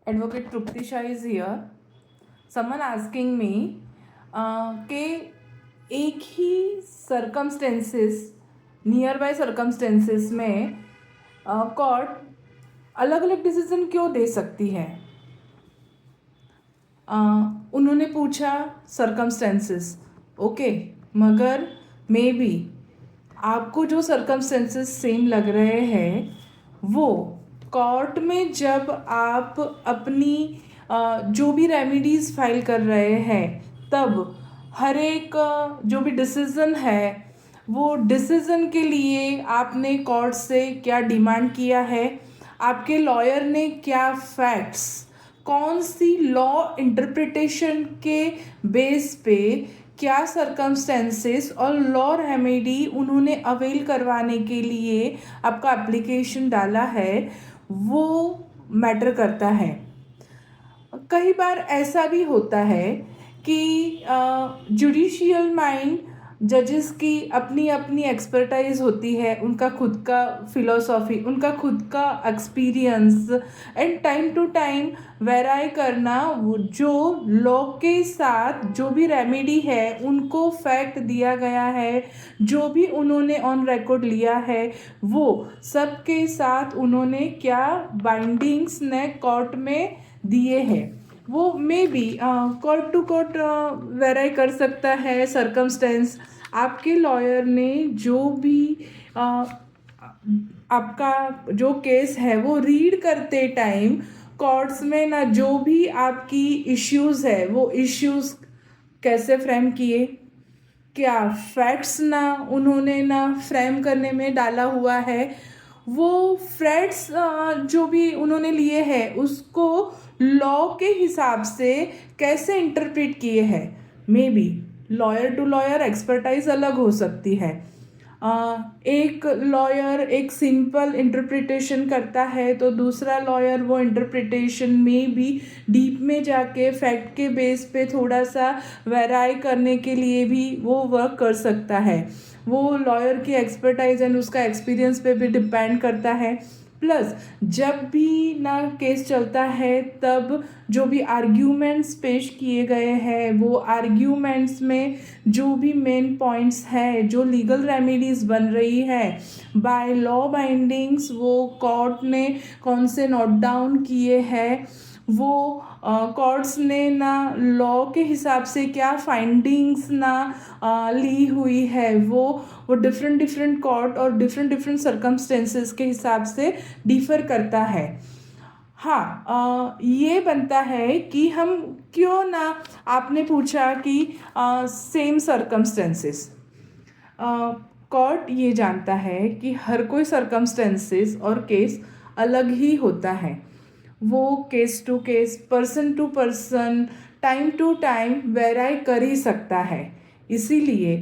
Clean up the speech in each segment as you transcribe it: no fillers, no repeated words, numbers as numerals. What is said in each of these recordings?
Advocate Trupti Shah is here. Someone asking me कि एक ही circumstances near by circumstances में court अलग अलग डिसीजन क्यों दे सकती है। उन्होंने पूछा सर्कमस्टेंसेस ओके, मगर मे बी आपको जो सर्कमस्टेंसेस सेम लग रहे हैं वो कोर्ट में जब आप अपनी जो भी रेमेडीज़ फाइल कर रहे हैं तब हर एक जो भी डिसीज़न है वो डिसीज़न के लिए आपने कोर्ट से क्या डिमांड किया है, आपके लॉयर ने क्या फैक्ट्स, कौन सी लॉ इंटरप्रिटेशन के बेस पे क्या सर्कमस्टेंसेस और लॉ रेमेडी उन्होंने अवेल करवाने के लिए आपका एप्लीकेशन डाला है, वो मैटर करता है। कई बार ऐसा भी होता है कि जुडिशियल माइंड जजेस की अपनी अपनी एक्सपर्टाइज होती है, उनका खुद का फिलोसॉफी, उनका खुद का experience and time to time vary करना, वो जो लॉ के साथ जो भी रेमेडी है उनको फैक्ट दिया गया है, जो भी उन्होंने ऑन रिकॉर्ड लिया है वो सब के साथ उन्होंने क्या बाइंडिंग्स ने कोर्ट में दिए हैं, वो may be court to court vary कर सकता है। सर्कमस्टेंस आपके लॉयर ने जो भी आपका जो केस है वो रीड करते टाइम कोर्ट्स में ना जो भी आपकी इश्यूज़ है वो इश्यूज़ कैसे फ्रेम किए, क्या फैक्ट्स ना उन्होंने ना फ्रेम करने में डाला हुआ है, वो फैक्ट्स जो भी उन्होंने लिए हैं उसको लॉ के हिसाब से कैसे इंटरप्रेट किए हैं। May be lawyer to lawyer expertise अलग हो सकती है। एक लॉयर एक सिंपल इंटरप्रिटेशन करता है तो दूसरा लॉयर वो इंटरप्रिटेशन में भी डीप में जाके फैक्ट के बेस पे थोड़ा सा वेराई करने के लिए भी वो वर्क कर सकता है। वो लॉयर की एक्सपर्टाइज एंड उसका एक्सपीरियंस पे भी डिपेंड करता है। प्लस जब भी ना केस चलता है तब जो भी आर्ग्यूमेंट्स पेश किए गए हैं वो आर्ग्यूमेंट्स में जो भी मेन पॉइंट्स हैं, जो लीगल रेमेडीज़ बन रही है बाय लॉ बाइंडिंग्स, वो कोर्ट ने कौन से नोट डाउन किए हैं, वो कोर्ट्स ने ना लॉ के हिसाब से क्या फाइंडिंग्स ना ली हुई है, वो डिफरेंट डिफरेंट कोर्ट और डिफरेंट डिफरेंट सर्कमस्टेंसेस के हिसाब से डिफ़र करता है। हाँ, ये बनता है कि हम क्यों ना, आपने पूछा कि सेम सर्कमस्टेंसेस, कोर्ट ये जानता है कि हर कोई सर्कमस्टेंसेस और केस अलग ही होता है। वो case to case, person to person, time to time vary कर ही सकता है। इसीलिए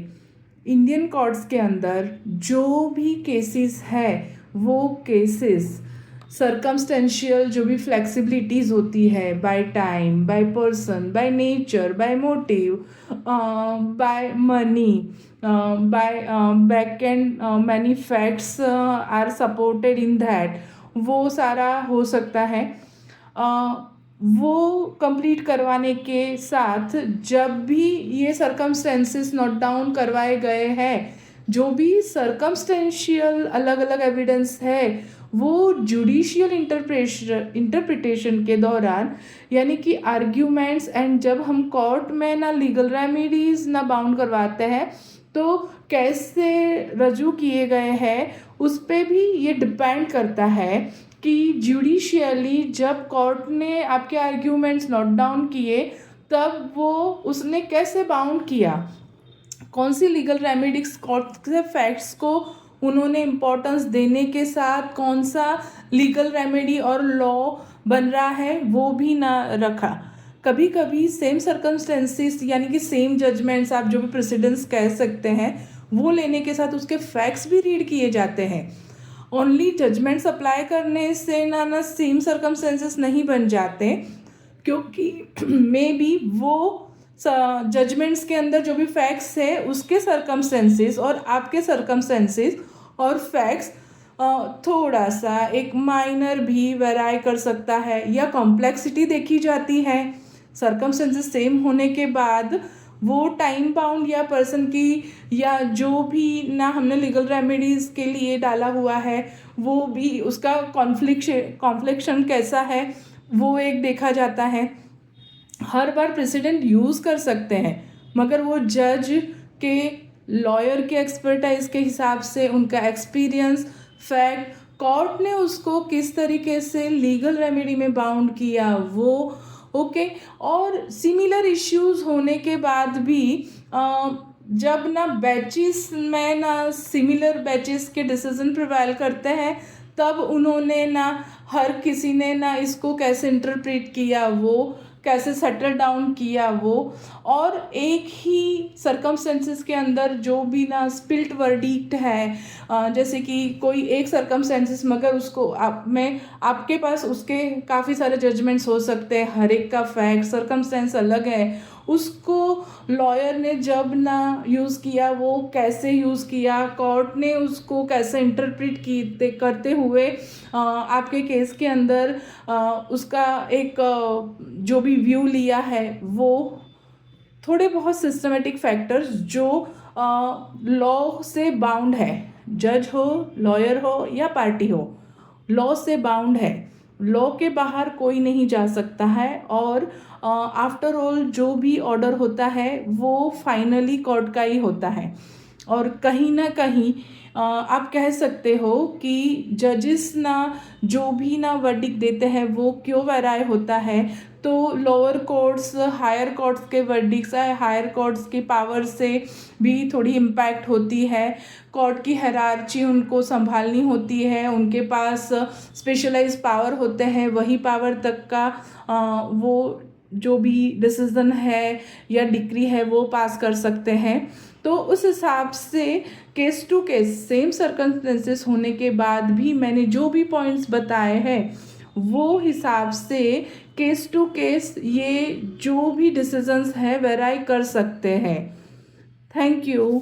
इंडियन कोर्ट्स के अंदर जो भी केसेस है वो केसेस सर्कमस्टेंशियल जो भी फ्लेक्सिबिलिटीज़ होती है by time, by person, by nature, by motive, by money, by back and many facts are supported in that, वो सारा हो सकता है। वो कंप्लीट करवाने के साथ जब भी ये सर्कमस्टेंसेस नोट डाउन करवाए गए हैं, जो भी सर्कमस्टेंशियल अलग अलग एविडेंस है वो जुडिशियल इंटरप्रिटेशन के दौरान, यानी कि आर्ग्यूमेंट्स एंड जब हम कोर्ट में ना लीगल रेमेडीज़ ना बाउंड करवाते हैं तो कैसे रजू किए गए हैं उस पर भी ये डिपेंड करता है कि जुडिशियली जब कोर्ट ने आपके आर्ग्यूमेंट्स नोट डाउन किए तब वो उसने कैसे बाउंड किया, कौन सी लीगल रेमेडीज, कौन से फैक्ट्स को उन्होंने इम्पोर्टेंस देने के साथ कौन सा लीगल रेमेडी और लॉ बन रहा है वो भी ना रखा। कभी कभी सेम सर्कमस्टेंसेस यानी कि सेम जजमेंट्स, आप जो भी प्रेसिडेंस कह सकते हैं, वो लेने के साथ उसके फैक्ट्स भी रीड किए जाते हैं। ओनली जजमेंट्स अप्लाई करने से ना सेम सर्कमस्टेंसेस नहीं बन जाते, क्योंकि मे बी वो जजमेंट्स के अंदर जो भी फैक्ट्स है उसके सर्कमस्टेंसेस और आपके सर्कमस्टेंसेस और फैक्ट्स थोड़ा सा एक माइनर भी वेराई कर सकता है, या कॉम्प्लेक्सिटी देखी जाती है। सर्कमस्टेंसेस सेम होने के बाद वो टाइम बाउंड या पर्सन की या जो भी ना हमने लीगल रेमेडीज़ के लिए डाला हुआ है वो भी उसका कॉन्फ्लिक्शन कैसा है वो एक देखा जाता है। हर बार प्रेसिडेंट यूज़ कर सकते हैं, मगर वो जज के लॉयर के एक्सपर्टाइज के हिसाब से उनका एक्सपीरियंस, फैक्ट, कोर्ट ने उसको किस तरीके से लीगल रेमेडी में बाउंड किया वो ओके। और सिमिलर इश्यूज होने के बाद भी जब ना बैचेस में ना सिमिलर बैचेस के डिसीजन प्रिवेल करते हैं, तब उन्होंने ना हर किसी ने ना इसको कैसे इंटरप्रेट किया, वो कैसे सेटल डाउन किया वो, और एक ही सर्कमस्टेंसेस के अंदर जो भी ना स्पिल्ट वर्डिक्ट है, जैसे कि कोई एक सर्कमस्टेंसेस मगर उसको आप में आपके पास उसके काफ़ी सारे जजमेंट्स हो सकते हैं, हर एक का फैक्ट सर्कमस्टेंस अलग है, उसको लॉयर ने जब ना यूज़ किया वो कैसे यूज़ किया, कोर्ट ने उसको कैसे इंटरप्रेट की करते हुए आपके केस के अंदर उसका एक जो भी व्यू लिया है वो थोड़े बहुत सिस्टमेटिक फैक्टर्स जो लॉ से बाउंड है, जज हो, लॉयर हो या पार्टी हो, लॉ से बाउंड है, लॉ के बाहर कोई नहीं जा सकता है। और आफ्टर ऑल जो भी ऑर्डर होता है वो फाइनली कोर्ट का ही होता है। और कहीं ना कहीं आप कह सकते हो कि जजेस ना जो भी ना वर्डिक्ट देते हैं वो क्यों वेराई होता है, तो लोअर कोर्ट्स हायर कोर्ट्स के वर्डिक्ट्स हायर कोर्ट्स की पावर से भी थोड़ी इम्पैक्ट होती है। कोर्ट की हायरार्ची उनको संभालनी होती है, उनके पास स्पेशलाइज्ड पावर होते हैं, वही पावर तक का वो जो भी डिसीज़न है या डिक्री है वो पास कर सकते हैं। तो उस हिसाब से case to case same circumstances होने के बाद भी मैंने जो भी पॉइंट्स बताए हैं वो हिसाब से केस टू केस ये जो भी डिसीजंस है वेराई कर सकते हैं। Thank you.